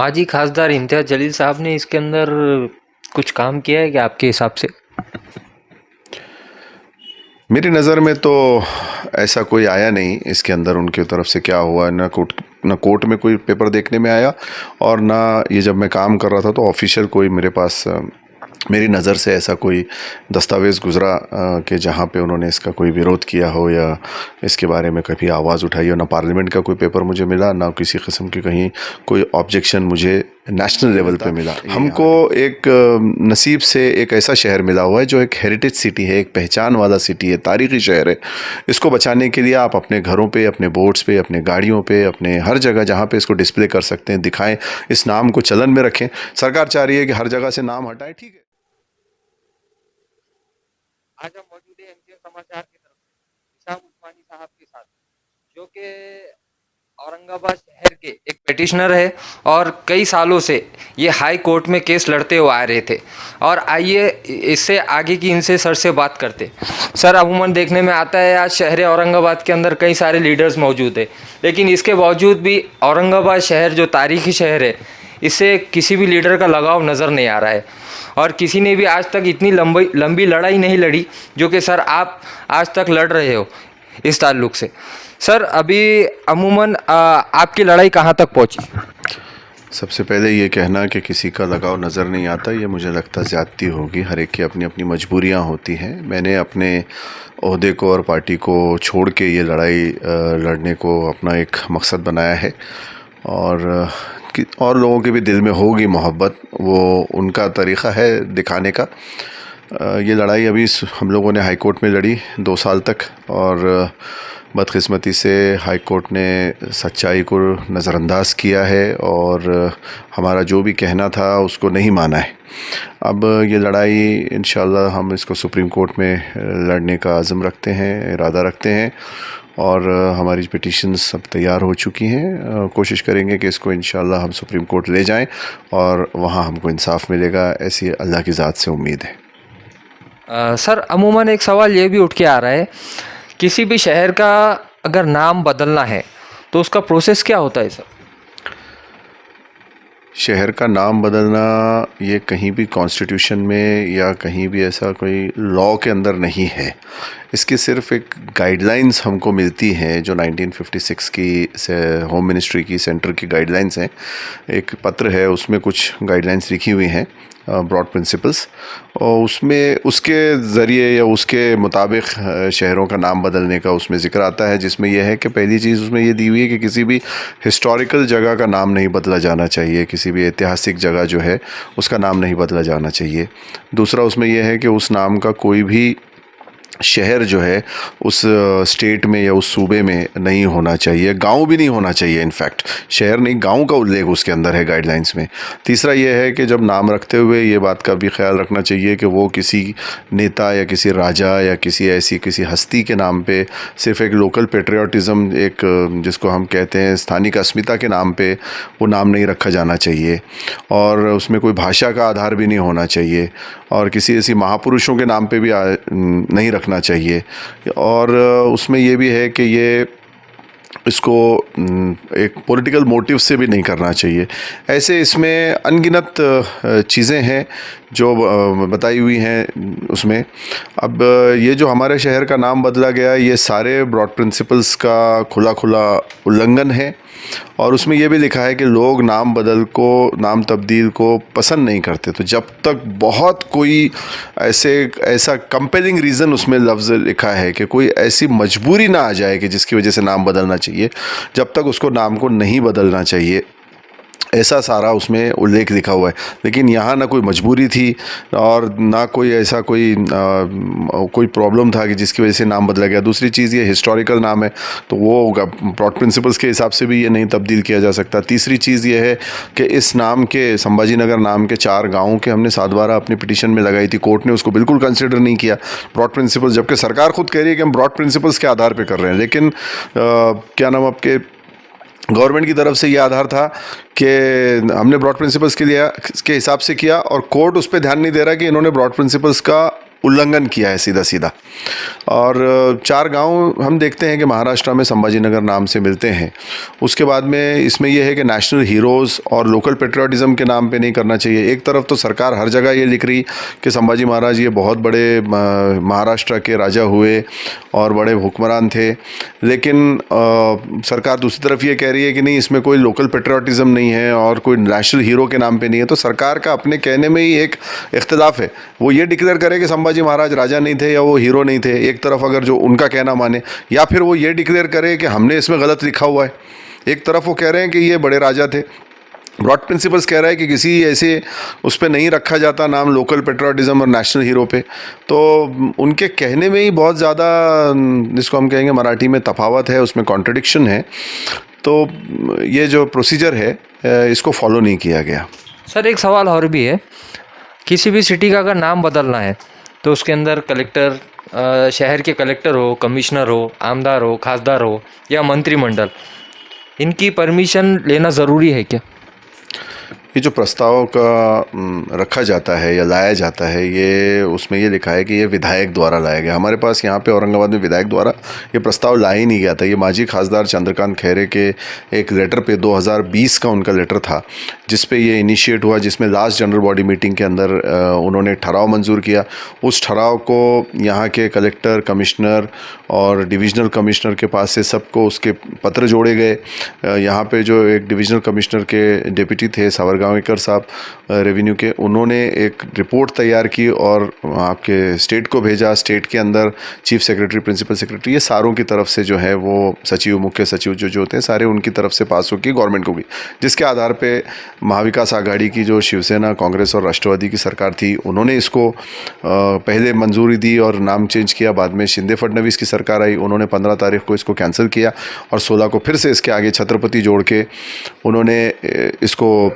माजी खासदार इम्तियाज़ जलील साहब ने इसके अंदर कुछ काम किया है क्या आपके हिसाब से? मेरी नज़र में तो ऐसा कोई आया नहीं इसके अंदर। उनकी तरफ से क्या हुआ, ना कोर्ट में कोई पेपर देखने में आया, और ना ये जब मैं काम कर रहा था तो ऑफिशियल कोई मेरे पास मेरी नज़र से ऐसा कोई दस्तावेज़ गुज़रा कि जहाँ पे उन्होंने इसका कोई विरोध किया हो या इसके बारे में कभी आवाज़ उठाई हो। ना पार्लियामेंट का कोई पेपर मुझे मिला, ना किसी किस्म की कहीं कोई ऑब्जेक्शन मुझे नेशनल लेवल पे मिला। हमको एक नसीब से एक ऐसा शहर मिला हुआ है जो एक हेरिटेज सिटी है, एक पहचान वाला सिटी है, तारीख़ी शहर है। इसको बचाने के लिए आप अपने घरों पे, अपने बोर्ड्स पे, अपने गाड़ियों पे, अपने हर जगह जहाँ पे इसको डिस्प्ले कर सकते हैं, दिखाएं, इस नाम को चलन में रखें। सरकार चाह रही है कि हर जगह से नाम हटाएं, ठीक है। आज हम मौजूद हैं एमसीएन समाचार की तरफ से हिशाम उस्मानी साहब के साथ, जो कि औरंगाबाद शहर के एक पिटिशनर है और कई सालों से ये हाई कोर्ट में केस लड़ते हुए आ रहे थे। और आइए इससे आगे की इनसे सर से बात करते। सर, अमूमन देखने में आता है आज शहर औरंगाबाद के अंदर कई सारे लीडर्स मौजूद है, लेकिन इसके बावजूद भी औरंगाबाद शहर जो तारीखी शहर है, इससे किसी भी लीडर का लगाव नज़र नहीं आ रहा है और किसी ने भी आज तक इतनी लंबी लड़ाई नहीं लड़ी जो कि सर आप आज तक लड़ रहे हो इस ताल्लुक से। सर, अभी अमूमन आपकी लड़ाई कहाँ तक पहुँची? सबसे पहले ये कहना कि किसी का लगाव नज़र नहीं आता, ये मुझे लगता ज़्यादती होगी। हर एक की अपनी अपनी मजबूरियां होती हैं। मैंने अपने ओहदे को और पार्टी को छोड़ के ये लड़ाई लड़ने को अपना एक मकसद बनाया है, और लोगों के भी दिल में होगी मोहब्बत, वो उनका तरीक़ा है दिखाने का। ये लड़ाई अभी हम लोगों ने हाई कोर्ट में लड़ी 2 साल तक, और बदकिस्मती से हाई कोर्ट ने सच्चाई को नज़रअंदाज किया है और हमारा जो भी कहना था उसको नहीं माना है। अब ये लड़ाई इंशाल्लाह हम इसको सुप्रीम कोर्ट में लड़ने का आज़म रखते हैं, इरादा रखते हैं, और हमारी पिटीशंस सब तैयार हो चुकी हैं। कोशिश करेंगे कि इसको इंशाल्लाह हम सुप्रीम कोर्ट ले जाएं और वहाँ हमको इंसाफ मिलेगा, ऐसी अल्लाह की ज़ात से उम्मीद है। सर, अमूमन एक सवाल ये भी उठ के आ रहा है, किसी भी शहर का अगर नाम बदलना है तो उसका प्रोसेस क्या होता है सर? शहर का नाम बदलना ये कहीं भी कॉन्स्टिट्यूशन में या कहीं भी ऐसा कोई लॉ के अंदर नहीं है। इसकी सिर्फ एक गाइडलाइंस हमको मिलती हैं जो 1956 की से होम मिनिस्ट्री की, सेंटर की गाइडलाइंस हैं। एक पत्र है, उसमें कुछ गाइडलाइंस लिखी हुई हैं, ब्रॉड प्रिंसिपल्स, और उसमें उसके ज़रिए या उसके मुताबिक शहरों का नाम बदलने का उसमें ज़िक्र आता है, जिसमें यह है कि पहली चीज़ उसमें ये दी हुई है कि किसी भी हिस्टोरिकल जगह का नाम नहीं बदला जाना चाहिए, किसी भी ऐतिहासिक जगह जो है उसका नाम नहीं बदला जाना चाहिए। दूसरा उसमें यह है कि उस नाम का कोई भी शहर जो है उस स्टेट में या उस सूबे में नहीं होना चाहिए, गांव भी नहीं होना चाहिए। इनफैक्ट शहर नहीं, गांव का उल्लेख उसके अंदर है गाइडलाइंस में। तीसरा ये है कि जब नाम रखते हुए ये बात का भी ख्याल रखना चाहिए कि वो किसी नेता या किसी राजा या किसी हस्ती के नाम पे, सिर्फ एक लोकल पेट्रियाटिज़म, एक जिसको हम कहते हैं स्थानिक अस्मिता के नाम पे वो नाम नहीं रखा जाना चाहिए, और उसमें कोई भाषा का आधार भी नहीं होना चाहिए, और किसी ऐसी महापुरुषों के नाम पे भी नहीं रखना चाहिए। और उसमें ये भी है कि ये इसको एक पॉलिटिकल मोटिव से भी नहीं करना चाहिए। ऐसे इसमें अनगिनत चीज़ें हैं जो बताई हुई हैं उसमें। अब ये जो हमारे शहर का नाम बदला गया, ये सारे ब्रॉड प्रिंसिपल्स का खुला उल्लंघन है, और उसमें यह भी लिखा है कि लोग नाम तब्दील को पसंद नहीं करते। तो जब तक बहुत कोई ऐसा कंपेलिंग रीज़न उसमें लफ्ज़ लिखा है कि कोई ऐसी मजबूरी ना आ जाए कि जिसकी वजह से नाम बदलना चाहिए, जब तक उसको नाम को नहीं बदलना चाहिए, ऐसा सारा उसमें उल्लेख लिखा हुआ है। लेकिन यहाँ ना कोई मजबूरी थी और ना कोई ऐसा कोई प्रॉब्लम था कि जिसकी वजह से नाम बदला गया। दूसरी चीज़ ये हिस्टोरिकल नाम है, तो वो ब्रॉड प्रिंसिपल्स के हिसाब से भी ये नहीं तब्दील किया जा सकता। तीसरी चीज़ ये है कि इस नाम के, संभाजी नगर नाम के 4 गाँवों के हमने 7 बार अपनी पिटीशन में लगाई थी, कोर्ट ने उसको बिल्कुल कंसिडर नहीं किया ब्रॉड प्रिंसिपल्स, जबकि सरकार खुद कह रही है कि हम ब्रॉड प्रिंसिपल्स के आधार पर कर रहे हैं। लेकिन क्या नाम आपके गवर्नमेंट की तरफ से ये आधार था कि हमने ब्रॉड प्रिंसिपल्स के हिसाब से किया, और कोर्ट उस पर ध्यान नहीं दे रहा कि इन्होंने ब्रॉड प्रिंसिपल्स का उल्लंघन किया है सीधा सीधा। और 4 गांव हम देखते हैं कि महाराष्ट्र में संभाजीनगर नाम से मिलते हैं। उसके बाद में इसमें यह है कि नेशनल हीरोज़ और लोकल पेट्रियाटिज़म के नाम पे नहीं करना चाहिए। एक तरफ तो सरकार हर जगह ये लिख रही कि संभाजी महाराज ये बहुत बड़े महाराष्ट्र के राजा हुए और बड़े हुक्मरान थे, लेकिन सरकार दूसरी तरफ ये कह रही है कि नहीं, इसमें कोई लोकल पेट्रियाटिज़म नहीं है और कोई नेशनल हीरो के नाम पे नहीं है। तो सरकार का अपने कहने में ही एक इख्तिलाफ है। वो ये डिक्लेयर करे कि संभाजी महाराज राजा नहीं थे या वो हीरो नहीं थे, एक तरफ अगर जो उनका कहना माने, या फिर वो ये डिक्लेयर करे कि हमने इसमें गलत लिखा हुआ है। एक तरफ वो कह रहे हैं कि ये बड़े राजा थे, ब्रॉड प्रिंसिपल्स कह रहा है कि किसी ऐसे उस पर नहीं रखा जाता नाम लोकल पेट्रियाटिज़म और नेशनल हीरो पे। तो उनके कहने में ही बहुत ज़्यादा, जिसको हम कहेंगे मराठी में तफावत है, उसमें कॉन्ट्रडिक्शन है। तो ये जो प्रोसीजर है इसको फॉलो नहीं किया गया। सर एक सवाल और भी है, किसी भी सिटी का अगर नाम बदलना है तो उसके अंदर कलेक्टर, शहर के कलेक्टर हो, कमिश्नर हो, आमदार हो, खासदार हो या मंत्रिमंडल, इनकी परमिशन लेना ज़रूरी है क्या? ये जो प्रस्ताव का रखा जाता है या लाया जाता है, ये उसमें ये लिखा है कि ये विधायक द्वारा लाया गया। हमारे पास यहाँ पे औरंगाबाद में विधायक द्वारा ये प्रस्ताव लाया ही नहीं गया था। ये माजी खासदार चंद्रकांत खैरे के एक लेटर पे 2020 का उनका लेटर था, जिस पे ये इनिशिएट हुआ, जिसमें लास्ट जनरल बॉडी मीटिंग के अंदर उन्होंने ठराव मंजूर किया। उस ठराव को यहाँ के कलेक्टर, कमिश्नर और डिविजनल कमिश्नर के पास से सबको उसके पत्र जोड़े गए। यहाँ पे जो एक डिविजनल कमिश्नर के डिप्टी थे गांवकर साहब रेवेन्यू के, उन्होंने एक रिपोर्ट तैयार की और आपके स्टेट को भेजा। स्टेट के अंदर चीफ सेक्रेटरी, प्रिंसिपल सेक्रेटरी, ये सारों की तरफ से जो है वो सचिव, मुख्य सचिव जो होते हैं सारे, उनकी तरफ से पास होकर गवर्नमेंट को गई, जिसके आधार पे महाविकास आघाड़ी की जो शिवसेना, कांग्रेस और राष्ट्रवादी की सरकार थी, उन्होंने इसको पहले मंजूरी दी और नाम चेंज किया। बाद में शिंदे फडणवीस की सरकार आई, उन्होंने 15 तारीख को इसको कैंसिल किया और 16 को फिर से इसके आगे छत्रपति जोड़ के उन्होंने इसको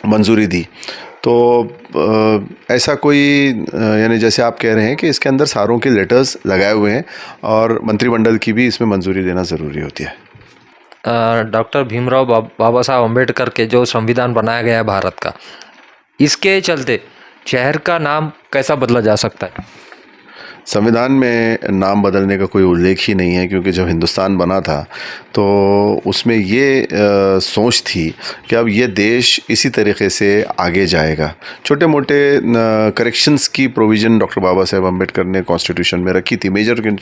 मंजूरी दी। तो ऐसा कोई, यानी जैसे आप कह रहे हैं कि इसके अंदर सारों के लेटर्स लगाए हुए हैं और मंत्रिमंडल की भी इसमें मंजूरी देना ज़रूरी होती है। डॉक्टर भीमराव बाबा साहब अम्बेडकर के जो संविधान बनाया गया है भारत का, इसके चलते शहर का नाम कैसा बदला जा सकता है? संविधान में नाम बदलने का कोई उल्लेख ही नहीं है, क्योंकि जब हिंदुस्तान बना था तो उसमें ये सोच थी कि अब ये देश इसी तरीके से आगे जाएगा। छोटे मोटे करेक्शंस की प्रोविज़न डॉक्टर बाबा साहेब अम्बेडकर ने कॉन्स्टिट्यूशन में रखी थी। मेजर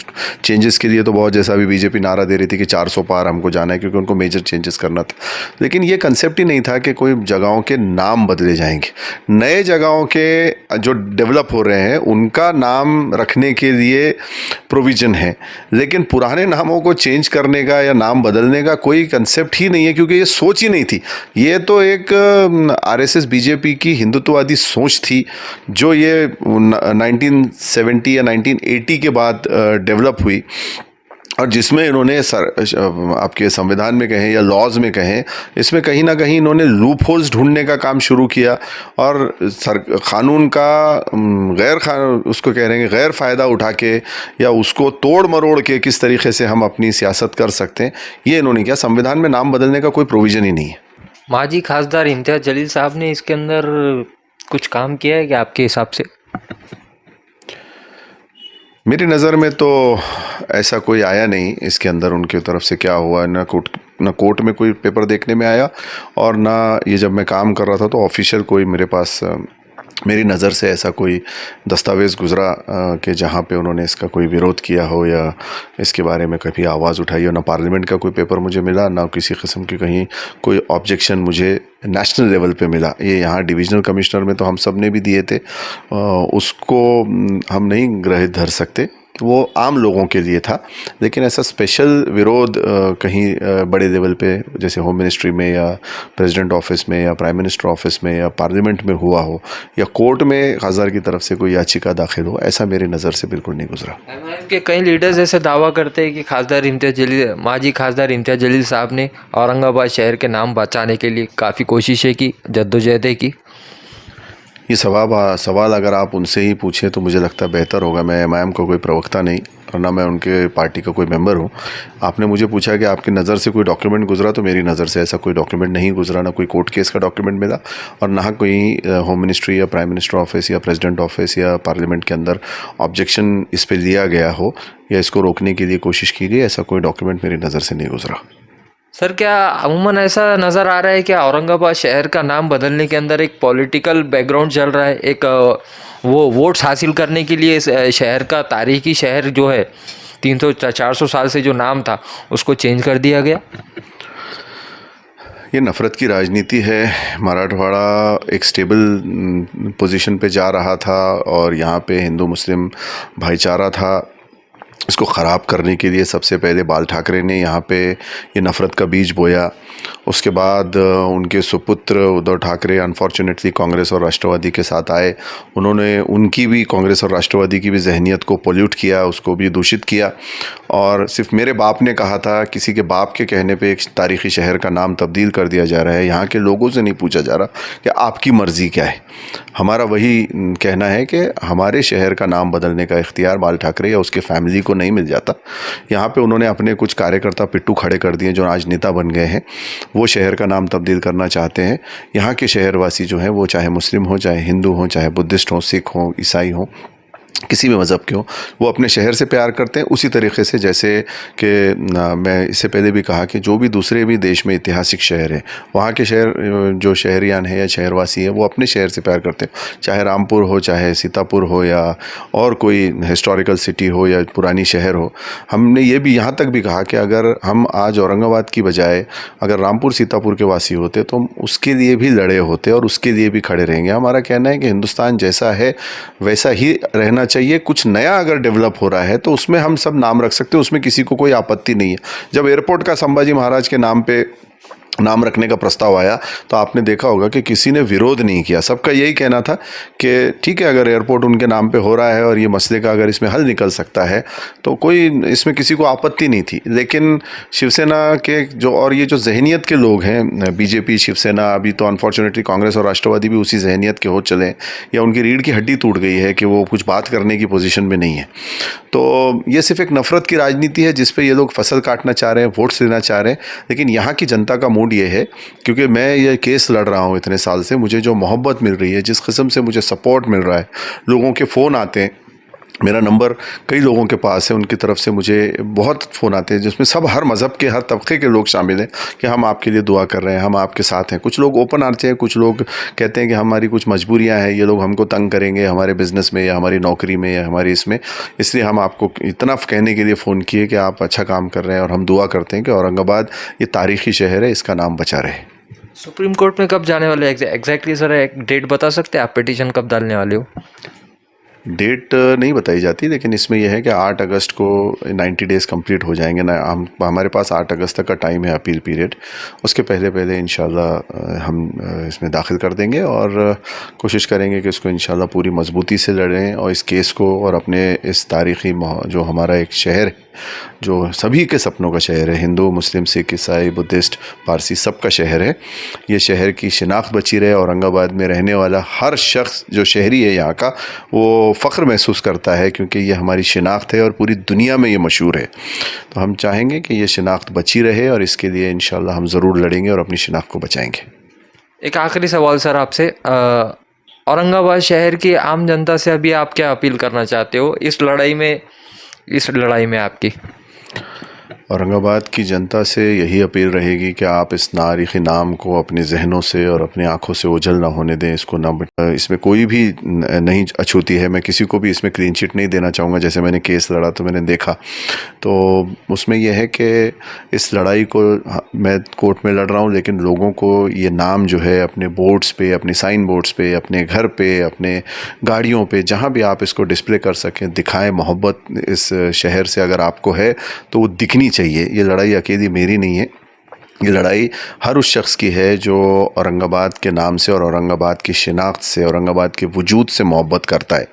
चेंजेस के लिए तो बहुत, जैसा अभी बीजेपी नारा दे रही थी कि 400 पार हमको जाना है, क्योंकि उनको मेजर चेंजेस करना था। लेकिन ये कंसेप्ट ही नहीं था कि कोई जगहों के नाम बदले जाएंगे। नए जगहों के जो डेवलप हो रहे हैं उनका नाम रखने के लिए प्रोविज़न है, लेकिन पुराने नामों को चेंज करने का या नाम बदलने का कोई कंसेप्ट ही नहीं है, क्योंकि ये सोच ही नहीं थी। ये तो एक आरएसएस बीजेपी की हिंदुत्ववादी सोच थी, जो ये 1970 या 1980 के बाद डेवलप हुई और जिसमें इन्होंने आपके संविधान में कहें या लॉज में कहें, इसमें कहीं ना कहीं इन्होंने लूप होल्स ढूंढने का काम शुरू किया और कानून का उसको कह रहे हैं गैर फ़ायदा उठा के या उसको तोड़ मरोड़ के किस तरीके से हम अपनी सियासत कर सकते हैं, ये इन्होंने किया। संविधान में नाम बदलने का कोई प्रोविज़न ही नहीं है। माजी खासदार इम्तियाज़ जलील साहब ने इसके अंदर कुछ काम किया है क्या आपके हिसाब से? मेरी नज़र में तो ऐसा कोई आया नहीं इसके अंदर। उनकी तरफ से क्या हुआ, ना कोर्ट में कोई पेपर देखने में आया और ना ये जब मैं काम कर रहा था तो ऑफिशियल कोई मेरे पास, मेरी नज़र से ऐसा कोई दस्तावेज़ गुज़रा कि जहाँ पे उन्होंने इसका कोई विरोध किया हो या इसके बारे में कभी आवाज़ उठाई हो। ना पार्लियामेंट का कोई पेपर मुझे मिला, ना किसी किस्म की कहीं कोई ऑब्जेक्शन मुझे नेशनल लेवल पे मिला। ये यहाँ डिविजनल कमिश्नर में तो हम सब ने भी दिए थे, उसको हम नहीं ग्रहित धर सकते, वो आम लोगों के लिए था। लेकिन ऐसा स्पेशल विरोध कहीं बड़े लेवल पे जैसे होम मिनिस्ट्री में या प्रेसिडेंट ऑफिस में या प्राइम मिनिस्टर ऑफिस में या पार्लियामेंट में हुआ हो या कोर्ट में खासदार की तरफ से कोई याचिका दाखिल हो, ऐसा मेरी नज़र से बिल्कुल नहीं गुजरा। एमआईएम के कई लीडर्स ऐसे दावा करते हैं कि माजी खासदार इम्तियाज़ जलील साहब ने औरंगाबाद शहर के नाम बचाने के लिए काफ़ी कोशिशें की, जद्दोजहदें की। ये सवाल अगर आप उनसे ही पूछें तो मुझे लगता है बेहतर होगा। मैं एमआईएम का कोई प्रवक्ता नहीं, और ना मैं उनके पार्टी का कोई मेंबर हूँ। आपने मुझे पूछा कि आपकी नज़र से कोई डॉक्यूमेंट गुजरा, तो मेरी नज़र से ऐसा कोई डॉक्यूमेंट नहीं गुजरा, ना कोई कोर्ट केस का डॉक्यूमेंट मिला और ना कोई होम मिनिस्ट्री या प्राइम मिनिस्टर ऑफिस या प्रेसिडेंट ऑफिस या पार्लियामेंट के अंदर ऑब्जेक्शन इस पर लिया गया हो या इसको रोकने के लिए कोशिश की गई, ऐसा कोई डॉक्यूमेंट मेरी नज़र से नहीं गुजरा। सर, क्या अमूमन ऐसा नज़र आ रहा है कि औरंगाबाद शहर का नाम बदलने के अंदर एक पॉलिटिकल बैकग्राउंड चल रहा है, एक वो वोट्स हासिल करने के लिए इस शहर का तारीखी शहर जो है 300-400 साल से जो नाम था उसको चेंज कर दिया गया? ये नफ़रत की राजनीति है। मराठवाड़ा एक स्टेबल पोजीशन पे जा रहा था और यहाँ पे हिंदू मुस्लिम भाईचारा था। इसको ख़राब करने के लिए सबसे पहले बाल ठाकरे ने यहाँ पे ये नफ़रत का बीज बोया। उसके बाद उनके सुपुत्र उद्धव ठाकरे अनफॉर्चुनेटली कांग्रेस और राष्ट्रवादी के साथ आए। उन्होंने उनकी भी, कांग्रेस और राष्ट्रवादी की भी जहनीत को पोल्यूट किया, उसको भी दूषित किया। और सिर्फ मेरे बाप ने कहा था, किसी के बाप के कहने पे एक तारीख़ी शहर का नाम तब्दील कर दिया जा रहा है। यहाँ के लोगों से नहीं पूछा जा रहा कि आपकी मर्ज़ी क्या है। हमारा वही कहना है कि हमारे शहर का नाम बदलने का इख्तियार बाल ठाकरे या उसके फैमिली को नहीं मिल जाता। यहाँ पे उन्होंने अपने कुछ कार्यकर्ता पिट्ठू खड़े कर दिए जो आज नेता बन गए हैं। वो शहर का नाम तब्दील करना चाहते हैं। यहाँ के शहरवासी जो हैं वो चाहे मुस्लिम हो, चाहे हिंदू हो, चाहे बुद्धिस्ट हो, सिख हो, ईसाई हो, किसी भी मज़हब के हो, वो अपने शहर से प्यार करते हैं उसी तरीक़े से जैसे कि मैं इससे पहले भी कहा कि जो भी दूसरे भी देश में ऐतिहासिक शहर हैं, वहाँ के शहर जो शहरियान हैं या शहरवासी हैं वो अपने शहर से प्यार करते हैं। चाहे रामपुर हो, चाहे सीतापुर हो या और कोई हिस्टोरिकल सिटी हो या पुरानी शहर हो। हमने ये भी यहाँ तक भी कहा कि अगर हम आज औरंगाबाद की बजाय अगर रामपुर सीतापुर के वासी होते तो हम उसके लिए भी लड़े होते और उसके लिए भी खड़े रहेंगे। हमारा कहना है कि हिंदुस्तान जैसा है वैसा ही रहना चाहिए। कुछ नया अगर डेवलप हो रहा है तो उसमें हम सब नाम रख सकते हैं, उसमें किसी को कोई आपत्ति नहीं है। जब एयरपोर्ट का संभाजी महाराज के नाम पे नाम रखने का प्रस्ताव आया तो आपने देखा होगा कि किसी ने विरोध नहीं किया। सबका यही कहना था कि ठीक है, अगर एयरपोर्ट उनके नाम पे हो रहा है और ये मसले का अगर इसमें हल निकल सकता है तो कोई इसमें किसी को आपत्ति नहीं थी। लेकिन शिवसेना के जो और ये जो जहनीत के लोग हैं, बीजेपी, शिवसेना, अभी तो अनफॉर्चुनेटली कांग्रेस और राष्ट्रवादी भी उसी जहनीत के हो चले या उनकी रीढ़ की हड्डी टूट गई है कि वो कुछ बात करने की पोजीशन में नहीं है। तो ये सिर्फ एक नफ़रत की राजनीति है जिस पे ये लोग फसल काटना चाह रहे हैं, वोट्स लेना चाह रहे हैं। लेकिन यहाँ की जनता का मूड ये है, क्योंकि मैं ये केस लड़ रहा हूँ इतने साल से, मुझे जो मोहब्बत मिल रही है, जिस किस्म से मुझे सपोर्ट मिल रहा है, लोगों के फ़ोन आते हैं, मेरा नंबर कई लोगों के पास है, उनकी तरफ से मुझे बहुत फ़ोन आते हैं जिसमें सब हर मज़हब के, हर तबके के लोग शामिल हैं कि हम आपके लिए दुआ कर रहे हैं, हम आपके साथ हैं। कुछ लोग ओपन आते हैं, कुछ लोग कहते हैं कि हमारी कुछ मजबूरियां हैं, ये लोग हमको तंग करेंगे हमारे बिज़नेस में या हमारी नौकरी में या हमारी इसमें, इसलिए हम आपको इतना कहने के लिए फ़ोन किए कि आप अच्छा काम कर रहे हैं और हम दुआ करते हैं कि औरंगाबाद ये तारीख़ी शहर है, इसका नाम बचा रहे। सुप्रीम कोर्ट में कब जाने वाले एग्जैक्टली सर, एक डेट बता सकते हैं आप, पिटीशन कब डालने वाले हो? डेट नहीं बताई जाती, लेकिन इसमें यह है कि 8 अगस्त को 90 डेज़ कंप्लीट हो जाएंगे ना। हमारे पास 8 अगस्त तक का टाइम है अपील पीरियड। उसके पहले पहले इंशाल्लाह हम इसमें दाखिल कर देंगे और कोशिश करेंगे कि इसको इंशाल्लाह पूरी मजबूती से लड़ें और इस केस को और अपने इस तारीख़ी जो हमारा एक शहर है, जो सभी के सपनों का शहर है, हिंदू, मुस्लिम, सिख, ईसाई, बुद्धिस्ट, पारसी, सबका शहर है, ये शहर की शिनाख्त बची रहे। औरंगाबाद में रहने वाला हर शख्स जो शहरी है यहाँ का, वो फ़ख्र महसूस करता है क्योंकि ये हमारी शिनाख्त है और पूरी दुनिया में ये मशहूर है। तो हम चाहेंगे कि ये शिनाख्त बची रहे और इसके लिए इंशाल्लाह हम ज़रूर लड़ेंगे और अपनी शिनाख्त को बचाएंगे। एक आखिरी सवाल सर आपसे, औरंगाबाद शहर की आम जनता से अभी आप क्या अपील करना चाहते हो इस लड़ाई में आपकी? औरंगाबाद की जनता से यही अपील रहेगी कि आप इस तारीख़ी नाम को अपने जहनों से और अपनी आँखों से ओझल ना होने दें। इसको ना, इसमें कोई भी नहीं अछूती है। मैं किसी को भी इसमें क्लीन चिट नहीं देना चाहूँगा। जैसे मैंने केस लड़ा तो मैंने देखा, तो उसमें यह है कि इस लड़ाई को मैं कोर्ट में लड़ रहा हूँ, लेकिन लोगों को ये नाम जो है अपने बोर्ड्स पे, अपने साइन बोर्ड्स पे, अपने घर पे, अपने गाड़ियों पे, जहाँ भी आप इसको डिस्प्ले कर सकें, दिखाएं। मोहब्बत इस शहर से अगर आपको है तो वो दिखनी चाहिए। ये लड़ाई अकेली मेरी नहीं है, ये लड़ाई हर उस शख्स की है जो औरंगाबाद के नाम से और औरंगाबाद की शिनाख्त से, औरंगाबाद के वजूद से मोहब्बत करता है।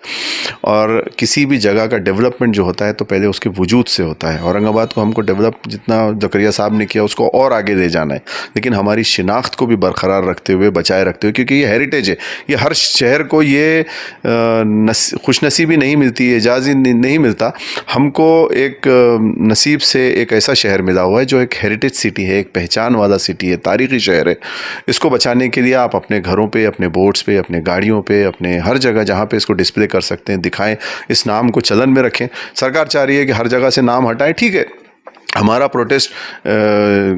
और किसी भी जगह का डेवलपमेंट जो होता है तो पहले उसके वजूद से होता है। औरंगाबाद को हमको डेवलप जितना ज़करिया साहब ने किया उसको और आगे ले जाना है, लेकिन हमारी शिनाख्त को भी बरकरार रखते हुए, बचाए रखते हुए, क्योंकि ये हेरिटेज है। ये हर शहर को ये खुशनसीबी नहीं मिलती, एजाज़ नहीं मिलता। हमको एक नसीब से एक ऐसा शहर मिला हुआ है जो एक हेरिटेज सिटी है, एक पहचान वाला सिटी है, तारीख़ी शहर है। इसको बचाने के लिए आप अपने घरों पे, अपने बोर्ड्स पे, अपने गाड़ियों पे, अपने हर जगह जहाँ पे इसको डिस्प्ले कर सकते हैं दिखाएं, इस नाम को चलन में रखें। सरकार चाह रही है कि हर जगह से नाम हटाएं, ठीक है, हमारा प्रोटेस्ट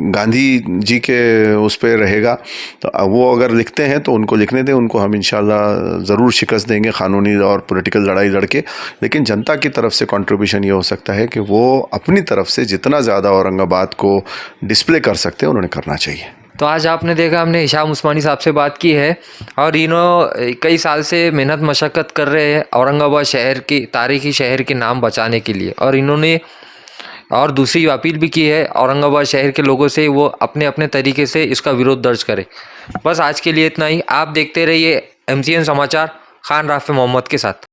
गांधी जी के उस पर रहेगा, तो वो अगर लिखते हैं तो उनको लिखने दें, उनको हम इंशाल्लाह ज़रूर शिकस्त देंगे कानूनी और पॉलिटिकल लड़ाई लड़के। लेकिन जनता की तरफ से कंट्रीब्यूशन ये हो सकता है कि वो अपनी तरफ से जितना ज़्यादा औरंगाबाद को डिस्प्ले कर सकते हैं उन्होंने करना चाहिए। तो आज आपने देखा, हमने हिशाम उस्मानी साहब से बात की है और इन्हों कई साल से मेहनत मशक्क़त कर रहे हैं औरंगाबाद शहर की, तारीख़ी शहर के नाम बचाने के लिए। और इन्होंने और दूसरी अपील भी की है औरंगाबाद शहर के लोगों से, वो अपने अपने तरीके से इसका विरोध दर्ज करें। बस आज के लिए इतना ही। आप देखते रहिए MCN समाचार, खान राफे मोहम्मद के साथ।